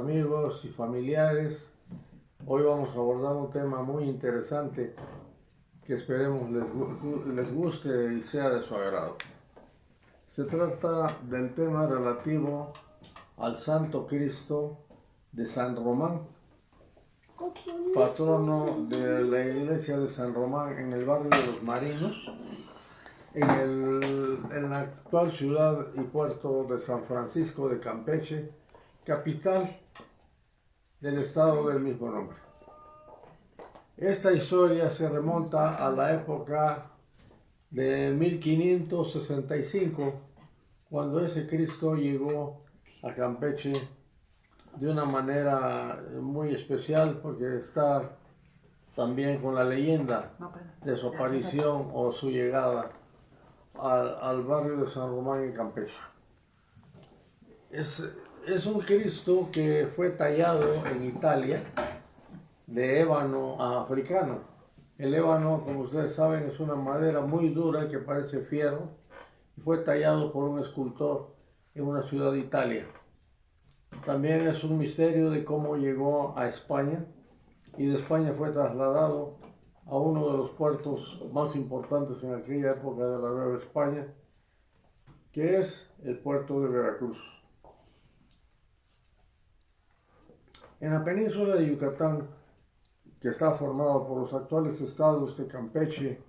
amigos y familiares. Hoy vamos a abordar un tema muy interesante que esperemos les guste y sea de su agrado. Se trata del tema relativo al Santo Cristo de San Román, patrono de la iglesia de San Román en el barrio de Los Marinos, en la actual ciudad y puerto de San Francisco de Campeche, capital del estado del mismo nombre. Esta historia se remonta a la época de 1565, cuando ese Cristo llegó a Campeche de una manera muy especial, porque está también con la leyenda de su aparición o su llegada al barrio de San Román en Campeche. Es un Cristo que fue tallado en Italia de ébano africano. El ébano, como ustedes saben, es una madera muy dura que parece fierro y fue tallado por un escultor en una ciudad de Italia. También es un misterio de cómo llegó a España y de España fue trasladado a uno de los puertos más importantes en aquella época de la Nueva España, que es el puerto de Veracruz. En la península de Yucatán, que está formado por los actuales estados de Campeche,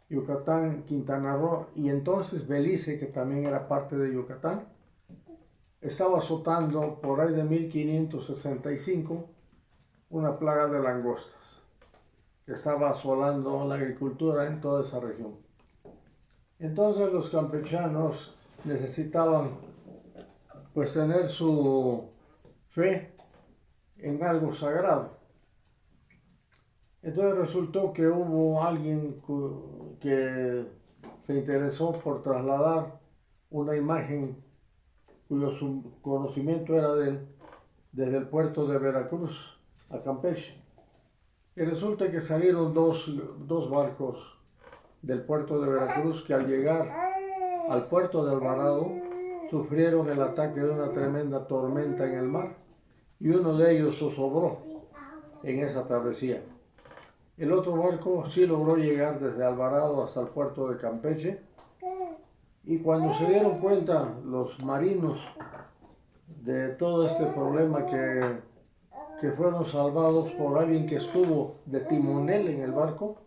Yucatán, Quintana Roo y entonces Belice, que también era parte de Yucatán, estaba azotando por ahí de 1565 una plaga de langostas que estaba asolando la agricultura en toda esa región. Entonces los campechanos necesitaban pues tener su fe en algo sagrado. Entonces resultó que hubo alguien que se interesó por trasladar una imagen cuyo conocimiento era de él, desde el puerto de Veracruz a Campeche. Y resulta que salieron dos barcos del puerto de Veracruz que al llegar al puerto de Alvarado sufrieron el ataque de una tremenda tormenta en el mar y uno de ellos zozobró en esa travesía. El otro barco sí logró llegar desde Alvarado hasta el puerto de Campeche y cuando se dieron cuenta los marinos de todo este problema que fueron salvados por alguien que estuvo de timonel en el barco,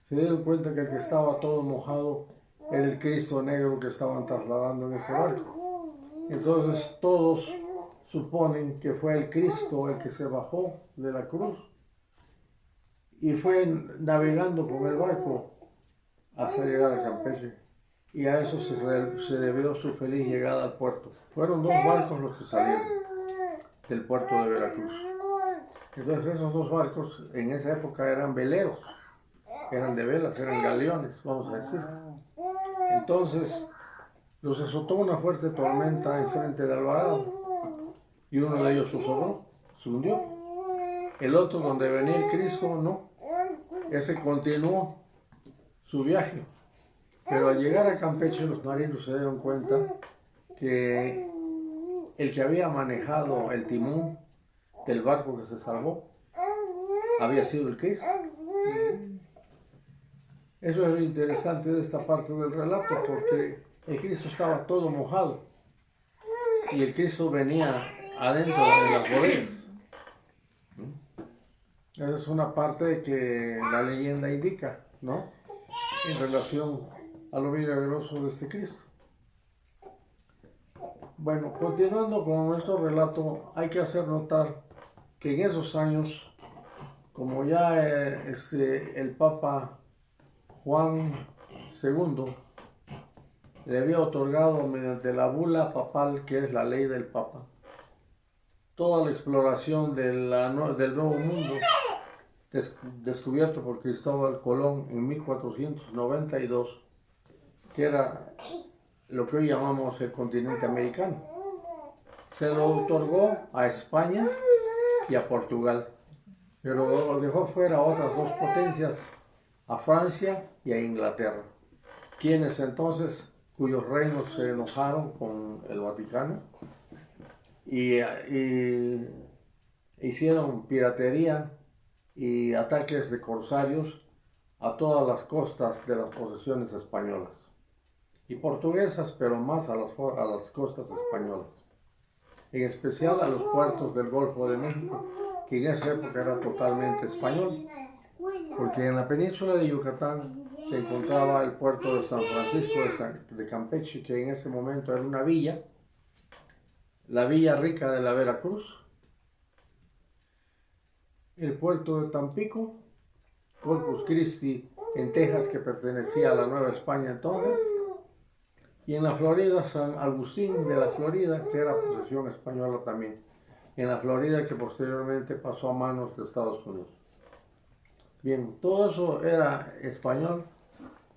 se dieron cuenta que el que estaba todo mojado era el Cristo negro que estaban trasladando en ese barco. Entonces todos suponen que fue el Cristo el que se bajó de la cruz y fue navegando con el barco hasta llegar a Campeche. Y a eso se debió su feliz llegada al puerto. Fueron dos barcos los que salieron del puerto de Veracruz. Entonces esos dos barcos en esa época eran veleros, eran de velas, eran galeones, vamos a decir. Entonces los azotó una fuerte tormenta enfrente de Alvarado y uno de ellos zozobró, se hundió. El otro, donde venía el Cristo, no. Ese continuó su viaje. Pero al llegar a Campeche los marinos se dieron cuenta que el que había manejado el timón del barco que se salvó había sido el Cristo. Eso es lo interesante de esta parte del relato, porque el Cristo estaba todo mojado y el Cristo venía adentro de las bodegas. Esa es una parte que la leyenda indica, ¿no? En relación a lo milagroso de este Cristo. Bueno, continuando con nuestro relato, hay que hacer notar que en esos años, como ya el Papa Juan II le había otorgado mediante la bula papal, que es la ley del Papa, toda la exploración del Nuevo Mundo descubierto por Cristóbal Colón en 1492, que era lo que hoy llamamos el continente americano. Se lo otorgó a España y a Portugal, pero dejó fuera a otras dos potencias, a Francia y a Inglaterra, quienes entonces, cuyos reinos se enojaron con el Vaticano y hicieron piratería y ataques de corsarios a todas las costas de las posesiones españolas y portuguesas, pero más a las costas españolas, en especial a los puertos del Golfo de México, que en esa época era totalmente español, porque en la península de Yucatán se encontraba el puerto de San Francisco de Campeche, que en ese momento era una villa, la Villa Rica de la Veracruz, el puerto de Tampico, Corpus Christi en Texas, que pertenecía a la Nueva España entonces, y en la Florida San Agustín de la Florida, que era posesión española también, en la Florida que posteriormente pasó a manos de Estados Unidos. Bien, todo eso era español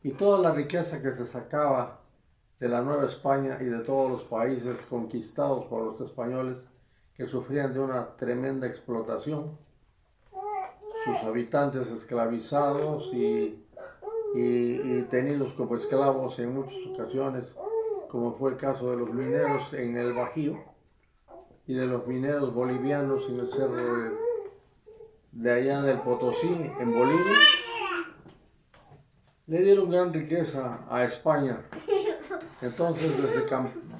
y toda la riqueza que se sacaba de la Nueva España y de todos los países conquistados por los españoles, que sufrían de una tremenda explotación, sus habitantes esclavizados y tenidos como esclavos en muchas ocasiones, como fue el caso de los mineros en el Bajío y de los mineros bolivianos en el cerro de allá del Potosí, en Bolivia. Le dieron gran riqueza a España. Entonces, desde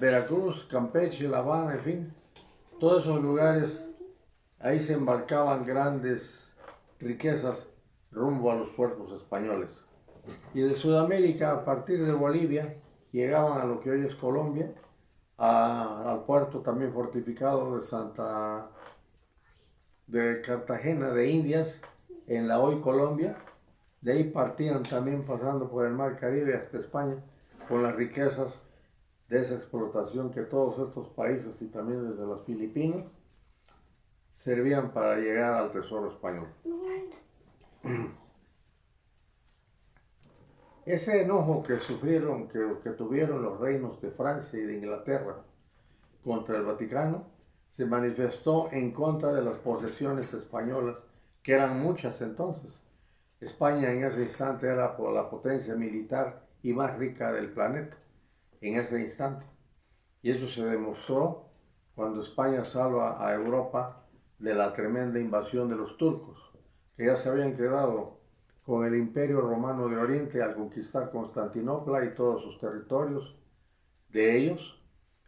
Veracruz, Campeche, La Habana, en fin, todos esos lugares, ahí se embarcaban grandes riquezas rumbo a los puertos españoles. Y de Sudamérica, a partir de Bolivia, llegaban a lo que hoy es Colombia, al puerto también fortificado de Cartagena de Indias, en la hoy Colombia. De ahí partían también pasando por el Mar Caribe hasta España, con las riquezas de esa explotación que todos estos países y también desde las Filipinas servían para llegar al tesoro español. Ese enojo que sufrieron, que tuvieron los reinos de Francia y de Inglaterra contra el Vaticano, se manifestó en contra de las posesiones españolas, que eran muchas entonces. España en ese instante era la potencia militar y más rica del planeta, en ese instante. Y eso se demostró cuando España salva a Europa de la tremenda invasión de los turcos, que ya se habían quedado con el Imperio Romano de Oriente al conquistar Constantinopla y todos sus territorios de ellos,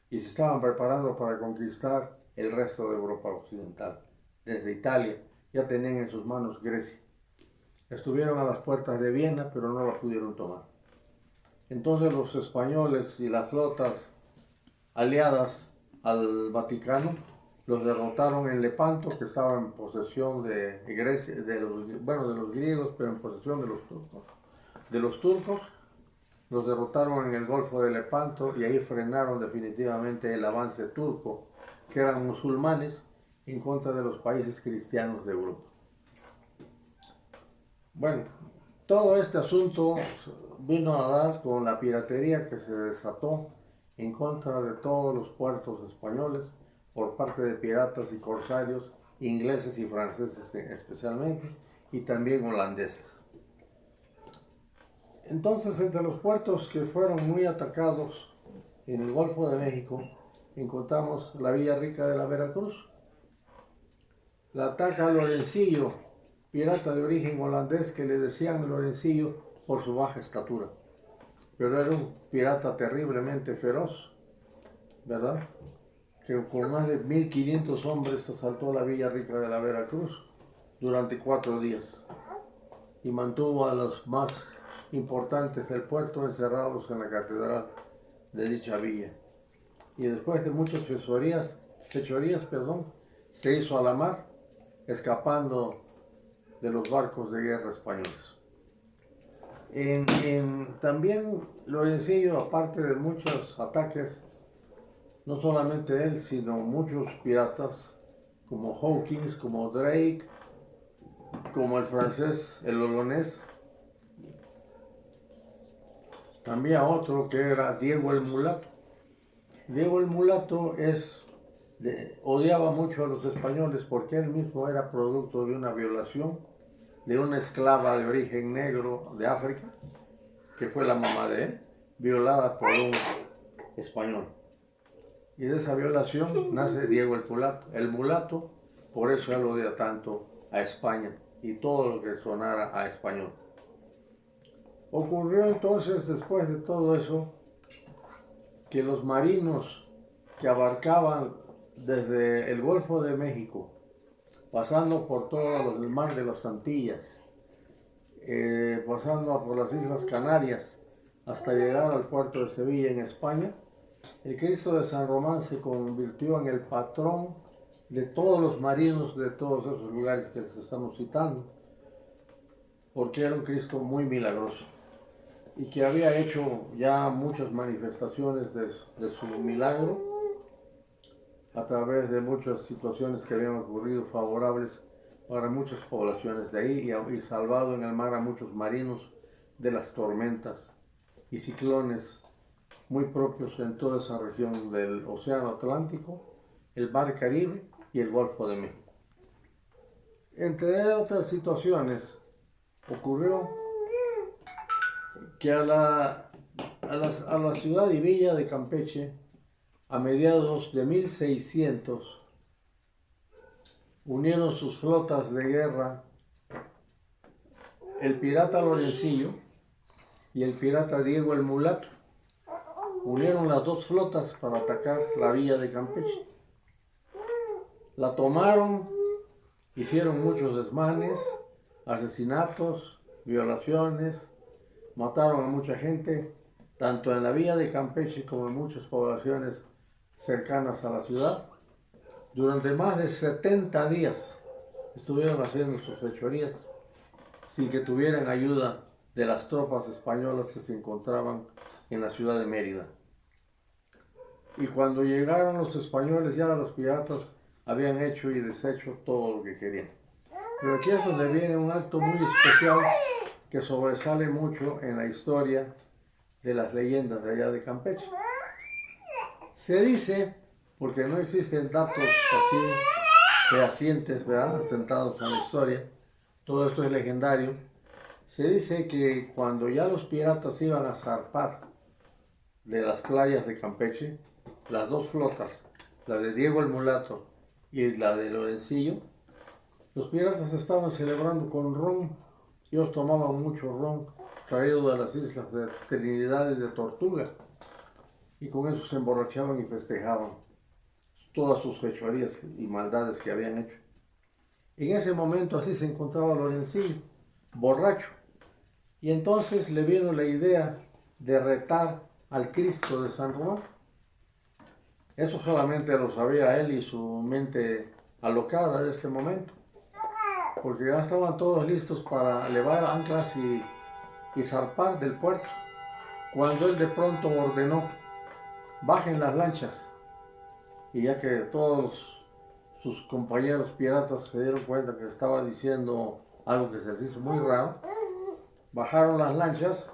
y se estaban preparando para conquistar el resto de Europa occidental. Desde Italia ya tenían en sus manos Grecia. Estuvieron a las puertas de Viena, pero no la pudieron tomar. Entonces los españoles y las flotas aliadas al Vaticano los derrotaron en Lepanto, que estaba en posesión de Grecia, de los griegos, pero en posesión de los turcos. Los derrotaron en el Golfo de Lepanto y ahí frenaron definitivamente el avance turco, que eran musulmanes, en contra de los países cristianos de Europa. Bueno, todo este asunto vino a dar con la piratería que se desató en contra de todos los puertos españoles por parte de piratas y corsarios, ingleses y franceses especialmente, y también holandeses. Entonces, entre los puertos que fueron muy atacados en el Golfo de México, encontramos la Villa Rica de la Veracruz. La ataca Lorencillo, pirata de origen holandés, que le decían Lorencillo por su baja estatura. Pero era un pirata terriblemente feroz, ¿verdad? Que con más de 1500 hombres asaltó la Villa Rica de la Veracruz durante 4 días y mantuvo a los más importantes del puerto encerrados en la catedral de dicha villa. Y después de muchas fechorías, se hizo a la mar, escapando de los barcos de guerra españoles. También Lorencillo, aparte de muchos ataques, no solamente él, sino muchos piratas como Hawkins, como Drake, como el francés, el olonés. También otro que era Diego el Mulato. Diego el Mulato odiaba mucho a los españoles porque él mismo era producto de una violación de una esclava de origen negro de África, que fue la mamá de él, violada por un español. Y de esa violación nace Diego el mulato, por eso él odia tanto a España y todo lo que sonara a español. Ocurrió entonces, después de todo eso, que los marinos que abarcaban desde el Golfo de México, pasando por todo el mar de las Antillas, pasando por las Islas Canarias, hasta llegar al puerto de Sevilla en España, el Cristo de San Román se convirtió en el patrón de todos los marinos de todos esos lugares que les estamos citando, porque era un Cristo muy milagroso y que había hecho ya muchas manifestaciones de su milagro a través de muchas situaciones que habían ocurrido favorables para muchas poblaciones de ahí y salvado en el mar a muchos marinos de las tormentas y ciclones muy propios en toda esa región del Océano Atlántico, el Mar Caribe y el Golfo de México. Entre otras situaciones, ocurrió que a la ciudad y villa de Campeche, a mediados de 1600, unieron sus flotas de guerra el pirata Lorencillo y el pirata Diego el Mulato. Unieron las dos flotas para atacar la villa de Campeche. La tomaron, hicieron muchos desmanes, asesinatos, violaciones, mataron a mucha gente, tanto en la villa de Campeche como en muchas poblaciones cercanas a la ciudad. Durante más de 70 días estuvieron haciendo sus fechorías sin que tuvieran ayuda de las tropas españolas que se encontraban en la ciudad de Mérida. Y cuando llegaron los españoles, ya los piratas habían hecho y deshecho todo lo que querían. Pero aquí es donde viene un acto muy especial que sobresale mucho en la historia de las leyendas de allá de Campeche. Se dice, porque no existen datos así fehacientes, ¿verdad?, asentados en la historia, todo esto es legendario, se dice que cuando ya los piratas iban a zarpar de las playas de Campeche, las dos flotas, la de Diego el Mulato y la de Lorencillo, los piratas estaban celebrando con ron. Ellos tomaban mucho ron traído de las islas de Trinidad y de Tortuga, y con eso se emborrachaban y festejaban todas sus fechorías y maldades que habían hecho. En ese momento así se encontraba Lorencillo, borracho, y entonces le vino la idea de retar al Cristo de San Román. Eso solamente lo sabía él y su mente alocada de ese momento, porque ya estaban todos listos para levar anclas y zarpar del puerto, cuando él de pronto ordenó: bajen las lanchas. Y ya que todos sus compañeros piratas se dieron cuenta que estaba diciendo algo que se les hizo muy raro, bajaron las lanchas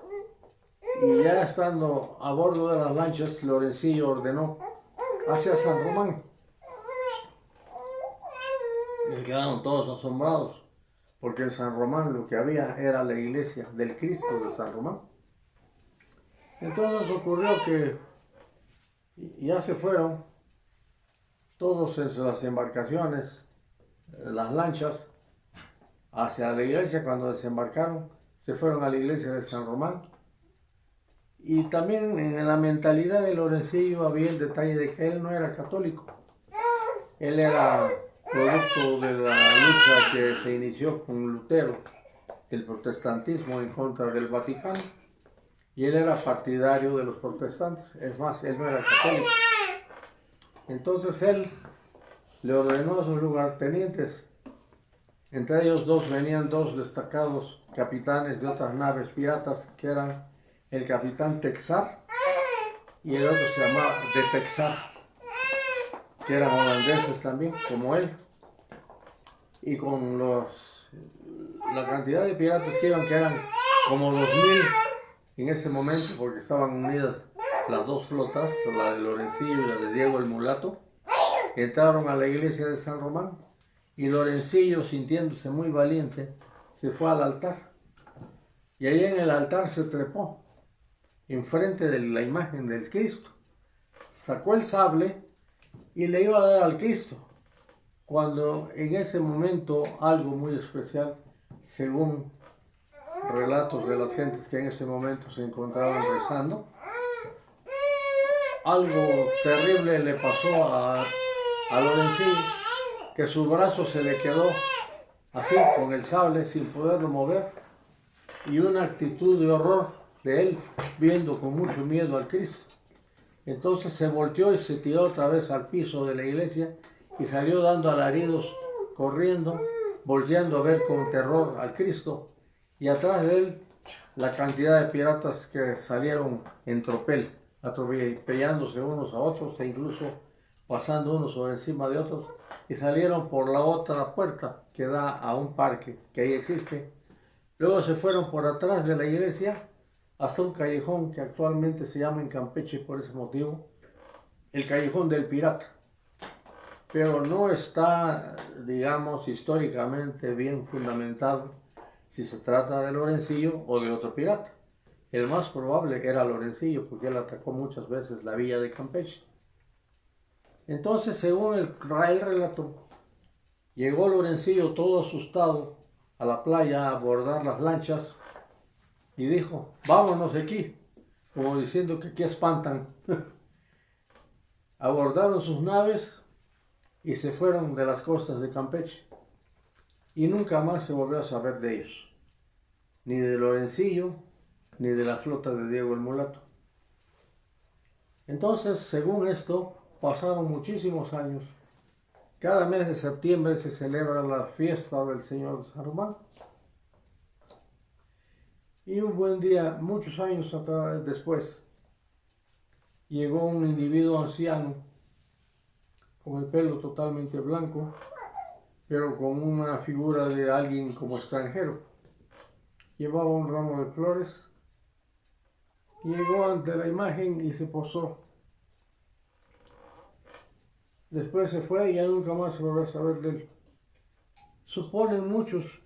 y ya estando a bordo de las lanchas, Lorencillo ordenó: hacia San Román. Y se quedaron todos asombrados, porque en San Román lo que había era la iglesia del Cristo de San Román. Entonces ocurrió que ya se fueron todos en las embarcaciones, las lanchas, hacia la iglesia. Cuando desembarcaron, se fueron a la iglesia de San Román. Y también en la mentalidad de Lorencillo había el detalle de que él no era católico. Él era producto de la lucha que se inició con Lutero, del protestantismo en contra del Vaticano, y él era partidario de los protestantes. Es más, él no era católico. Entonces él le ordenó a sus lugartenientes, entre ellos venían dos destacados capitanes de otras naves piratas, que eran el capitán Texar y el otro se llamaba de Texar, que eran holandeses también, como él. Y con la cantidad de piratas que iban, que eran como 2000 en ese momento, porque estaban unidas las dos flotas, la de Lorencillo y la de Diego el Mulato, entraron a la iglesia de San Román, y Lorencillo, sintiéndose muy valiente, se fue al altar. Y ahí en el altar se trepó, enfrente de la imagen del Cristo. Sacó el sable y le iba a dar al Cristo, cuando en ese momento algo muy especial, según relatos de las gentes que en ese momento se encontraban rezando, algo terrible le pasó a Lorencillo, que su brazo se le quedó así con el sable sin poderlo mover, y una actitud de horror de él viendo con mucho miedo al Cristo. Entonces se volteó y se tiró otra vez al piso de la iglesia y salió dando alaridos, corriendo, volteando a ver con terror al Cristo, y atrás de él la cantidad de piratas que salieron en tropel, atropellándose unos a otros e incluso pasando unos sobre encima de otros, y salieron por la otra puerta que da a un parque que ahí existe. Luego se fueron por atrás de la iglesia hasta un callejón que actualmente se llama en Campeche por ese motivo, el Callejón del Pirata. Pero no está, digamos, históricamente bien fundamentado si se trata de Lorencillo o de otro pirata. El más probable era Lorencillo, porque él atacó muchas veces la villa de Campeche. Entonces, según el relato, llegó Lorencillo todo asustado a la playa a abordar las lanchas y dijo: vámonos de aquí, como diciendo que aquí espantan. Abordaron sus naves y se fueron de las costas de Campeche, y nunca más se volvió a saber de ellos, ni de Lorencillo, ni de la flota de Diego el Mulato. Entonces, según esto, pasaron muchísimos años. Cada mes de septiembre se celebra la fiesta del Señor de San Román. Y un buen día, muchos años después, llegó un individuo anciano con el pelo totalmente blanco, pero con una figura de alguien como extranjero. Llevaba un ramo de flores, llegó ante la imagen y se posó. Después se fue y ya nunca más se volvió a saber de él. Suponen muchos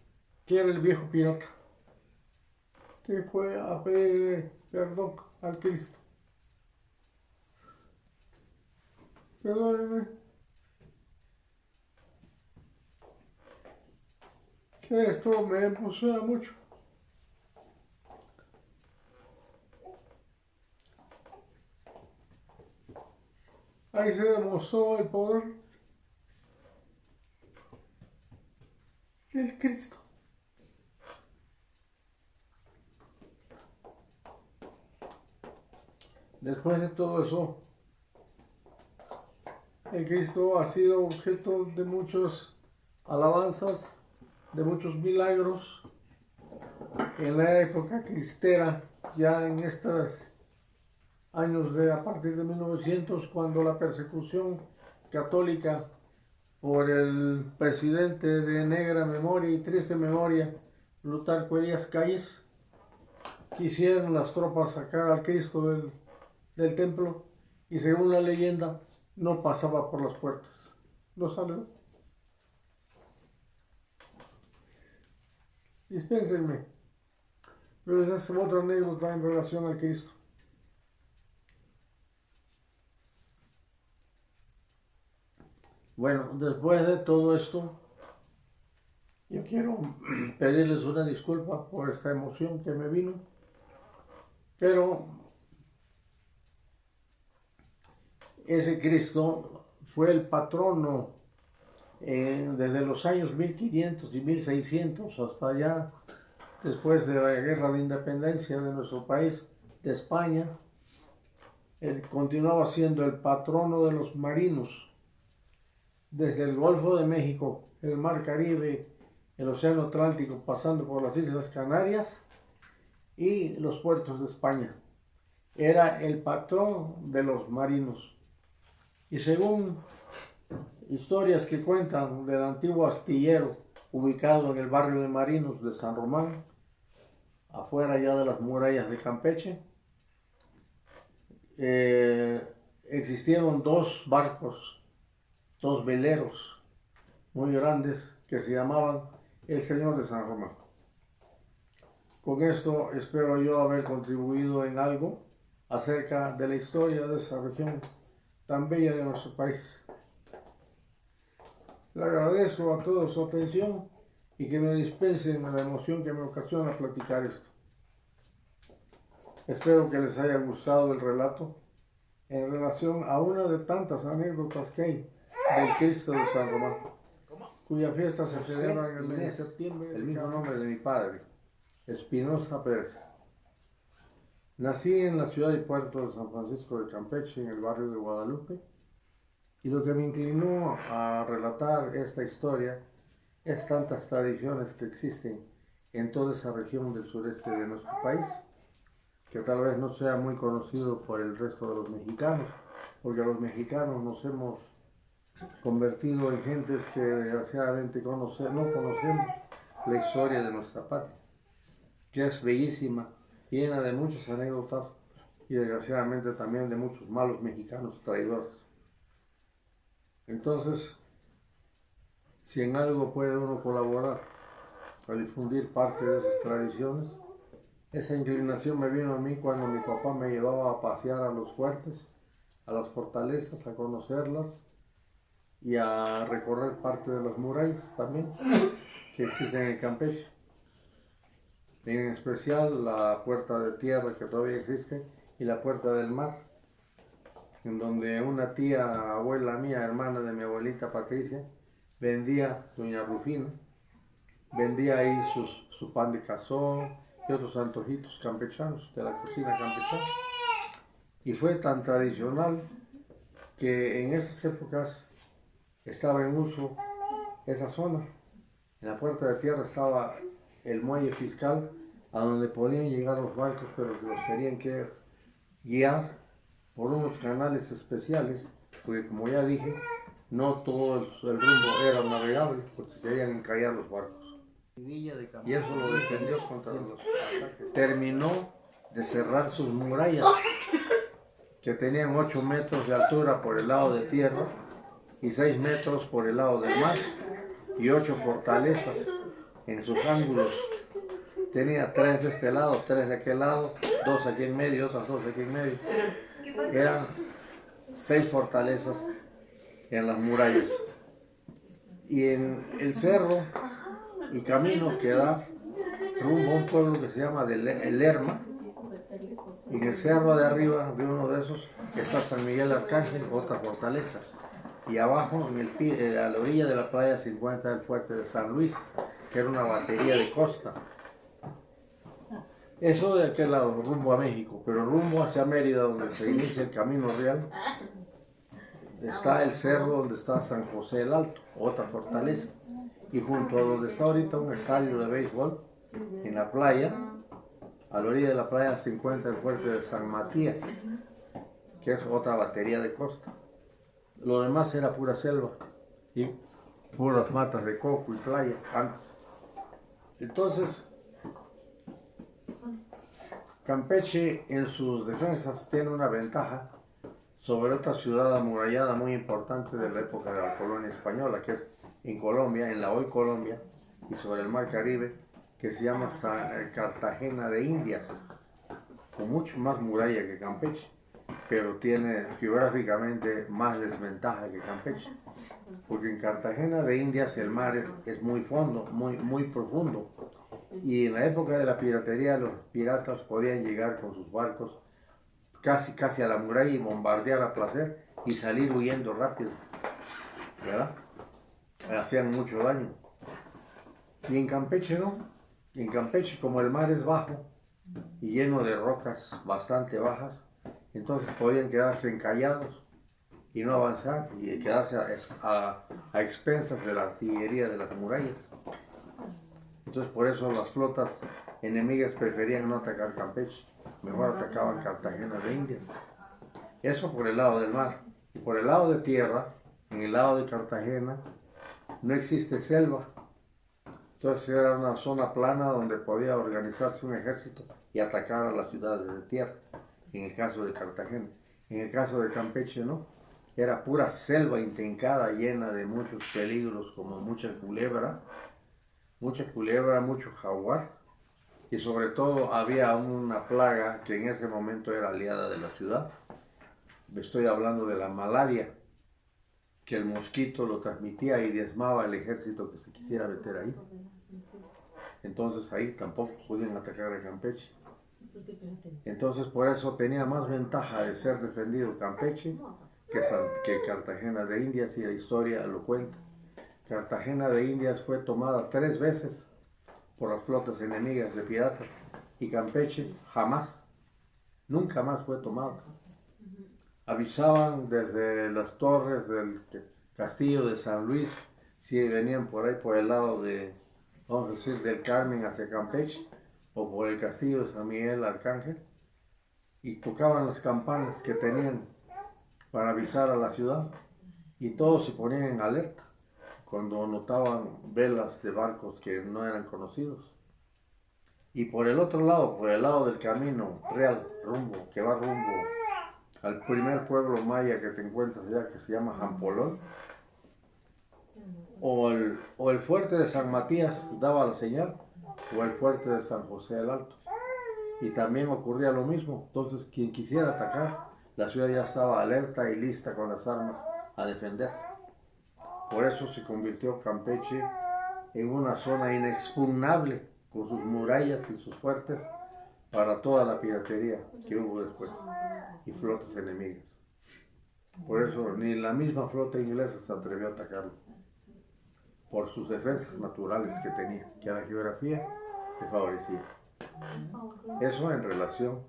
que era el viejo pirata, que fue a pedir perdón al Cristo. Perdóneme, que esto me emociona mucho. Ahí se demostró el poder del Cristo. Después de todo eso, el Cristo ha sido objeto de muchas alabanzas, de muchos milagros. En la época cristera, ya en estos años de a partir de 1900, cuando la persecución católica por el presidente de negra memoria y triste memoria, Plutarco Elías Calles, quisieron las tropas sacar al Cristo del templo, y según la leyenda no pasaba por las puertas, no salió. Dispénsenme, pero esa es otra anécdota en relación al Cristo. Bueno, después de todo esto, yo quiero pedirles una disculpa por esta emoción que me vino, pero ese Cristo fue el patrono desde los años 1500 y 1600 hasta allá, después de la guerra de independencia de nuestro país, de España. Él continuaba siendo el patrono de los marinos, desde el Golfo de México, el Mar Caribe, el Océano Atlántico, pasando por las Islas Canarias y los puertos de España. Era el patrón de los marinos. Y según historias que cuentan del antiguo astillero ubicado en el barrio de Marinos de San Román, afuera ya de las murallas de Campeche, existieron dos barcos, dos veleros muy grandes que se llamaban el Señor de San Román. Con esto espero yo haber contribuido en algo acerca de la historia de esa región tan bella de nuestro país. Le agradezco a todos su atención y que me dispensen la emoción que me ocasiona platicar esto. Espero que les haya gustado el relato en relación a una de tantas anécdotas que hay del Cristo de San Román, cuya fiesta se celebra en el mes de septiembre. El mismo nombre de mi padre, Espinosa Pérez. Nací en la ciudad y puerto de San Francisco de Campeche, en el barrio de Guadalupe, y lo que me inclinó a relatar esta historia es tantas tradiciones que existen en toda esa región del sureste de nuestro país, que tal vez no sea muy conocido por el resto de los mexicanos, porque los mexicanos nos hemos convertido en gentes que desgraciadamente no conocemos la historia de nuestra patria, que es bellísima, llena de muchas anécdotas y desgraciadamente también de muchos malos mexicanos traidores. Entonces, si en algo puede uno colaborar a difundir parte de esas tradiciones, esa inclinación me vino a mí cuando mi papá me llevaba a pasear a los fuertes, a las fortalezas, a conocerlas y a recorrer parte de las murallas también que existen en Campeche. En especial la puerta de tierra que todavía existe y la puerta del mar, en donde una tía, abuela mía, hermana de mi abuelita Patricia, vendía, doña Rufina, vendía ahí su pan de cazón y otros antojitos campechanos, de la cocina campechana. Y fue tan tradicional que en esas épocas estaba en uso esa zona. En la puerta de tierra estaba el muelle fiscal, a donde podían llegar los barcos, pero que los tenían que guiar por unos canales especiales, porque como ya dije, no todo el rumbo era navegable, porque se querían encallar los barcos. Y eso lo defendió contra los ataques. Terminó de cerrar sus murallas, que tenían 8 metros de altura por el lado de tierra y 6 metros por el lado del mar, y 8 fortalezas en sus ángulos. Tenía 3 de este lado, 3 de aquel lado, 2 aquí en medio, otras 2 aquí en medio. Eran 6 fortalezas en las murallas. Y en el cerro y camino que da rumbo a un pueblo que se llama El Lerma, y en el cerro de arriba de uno de esos está San Miguel Arcángel, otra fortaleza. Y abajo, a la orilla de la playa, se encuentra el fuerte de San Luis, que era una batería de costa. Eso de aquel lado, rumbo a México, pero rumbo hacia Mérida, donde se inicia el camino real, está el cerro donde está San José el Alto, otra fortaleza. Y junto a donde está ahorita un estadio de béisbol, en la playa, a la orilla de la playa se encuentra el fuerte de San Matías, que es otra batería de costa. Lo demás era pura selva y puras matas de coco y playa antes. Entonces, Campeche en sus defensas tiene una ventaja sobre otra ciudad amurallada muy importante de la época de la colonia española, que es en Colombia, en la hoy Colombia, y sobre el mar Caribe, que se llama Cartagena de Indias, con mucho más muralla que Campeche, pero tiene geográficamente más desventaja que Campeche, porque en Cartagena de Indias el mar es muy fondo, muy profundo, y en la época de la piratería los piratas podían llegar con sus barcos casi a la muralla y bombardear a placer y salir huyendo rápido, ¿verdad? Hacían mucho daño. Y en Campeche no. En Campeche, como el mar es bajo y lleno de rocas bastante bajas, entonces podían quedarse encallados y no avanzar y quedarse a expensas de la artillería de las murallas. Entonces por eso las flotas enemigas preferían no atacar Campeche, mejor atacaban Cartagena de Indias. Eso por el lado del mar. Y por el lado de tierra, en el lado de Cartagena, no existe selva. Entonces era una zona plana donde podía organizarse un ejército y atacar a las ciudades de tierra, en el caso de Cartagena. En el caso de Campeche no, era pura selva intrincada, llena de muchos peligros, como mucha culebra, mucho jaguar, y sobre todo había una plaga que en ese momento era aliada de la ciudad. Estoy hablando de la malaria, que el mosquito lo transmitía y diezmaba al ejército que se quisiera meter ahí. Entonces ahí tampoco podían atacar a Campeche. Entonces por eso tenía más ventaja de ser defendido Campeche que Cartagena de Indias, y la historia lo cuenta. Cartagena de Indias fue tomada 3 veces por las flotas enemigas de piratas, y Campeche jamás, nunca más fue tomada. Avisaban desde las torres del castillo de San Luis, si venían por ahí por el lado de, vamos a decir, del Carmen hacia Campeche, o por el castillo de San Miguel Arcángel, y tocaban las campanas que tenían para avisar a la ciudad, y todos se ponían en alerta cuando notaban velas de barcos que no eran conocidos. Y por el otro lado, por el lado del camino real, que va rumbo al primer pueblo maya que te encuentras allá, que se llama Jampolón, o el fuerte de San Matías daba la señal, o el fuerte de San José del Alto. Y también ocurría lo mismo. Entonces, quien quisiera atacar, la ciudad ya estaba alerta y lista con las armas a defenderse. Por eso se convirtió Campeche en una zona inexpugnable, con sus murallas y sus fuertes, para toda la piratería que hubo después y flotas enemigas. Por eso ni la misma flota inglesa se atrevió a atacarlo, por sus defensas naturales que tenía, que a la geografía le favorecía. Eso en relación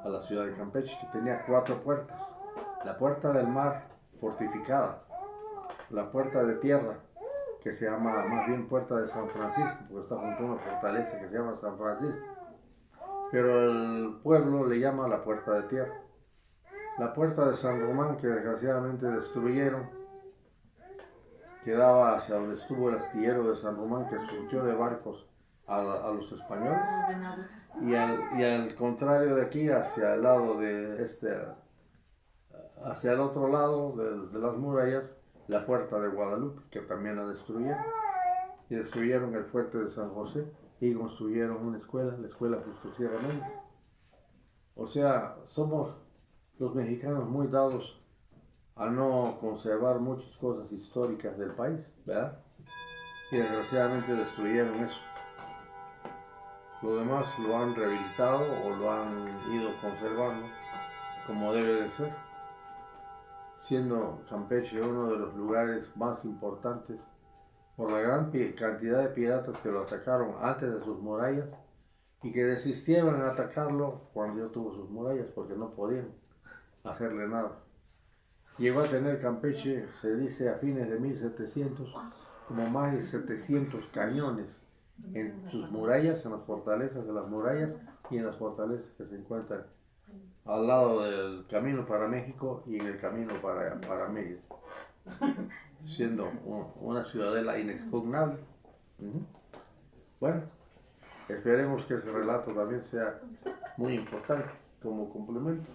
a la ciudad de Campeche, que tenía 4 puertas. La puerta del mar, fortificada. La puerta de tierra, que se llama más bien puerta de San Francisco, porque está junto a una fortaleza que se llama San Francisco. Pero el pueblo le llama la puerta de tierra. La puerta de San Román, que desgraciadamente destruyeron, que daba hacia donde estuvo el astillero de San Román, que surtió de barcos a los españoles. Y al contrario de aquí, hacia el lado de hacia el otro lado de las murallas, la puerta de Guadalupe, que también la destruyeron. Y destruyeron el fuerte de San José y construyeron una escuela, la escuela Justo Sierra Méndez. O sea, somos los mexicanos muy dados a no conservar muchas cosas históricas del país, ¿verdad? Y desgraciadamente destruyeron eso. Lo demás lo han rehabilitado o lo han ido conservando como debe de ser, siendo Campeche uno de los lugares más importantes por la gran cantidad de piratas que lo atacaron antes de sus murallas y que desistieron en atacarlo cuando ya tuvo sus murallas, porque no podían hacerle nada. Llegó a tener Campeche, se dice a fines de 1700, como más de 700 cañones en sus murallas, en las fortalezas de las murallas y en las fortalezas que se encuentran al lado del camino para México y en el camino para Mérida, siendo una ciudadela inexpugnable. Bueno, esperemos que ese relato también sea muy importante como complemento.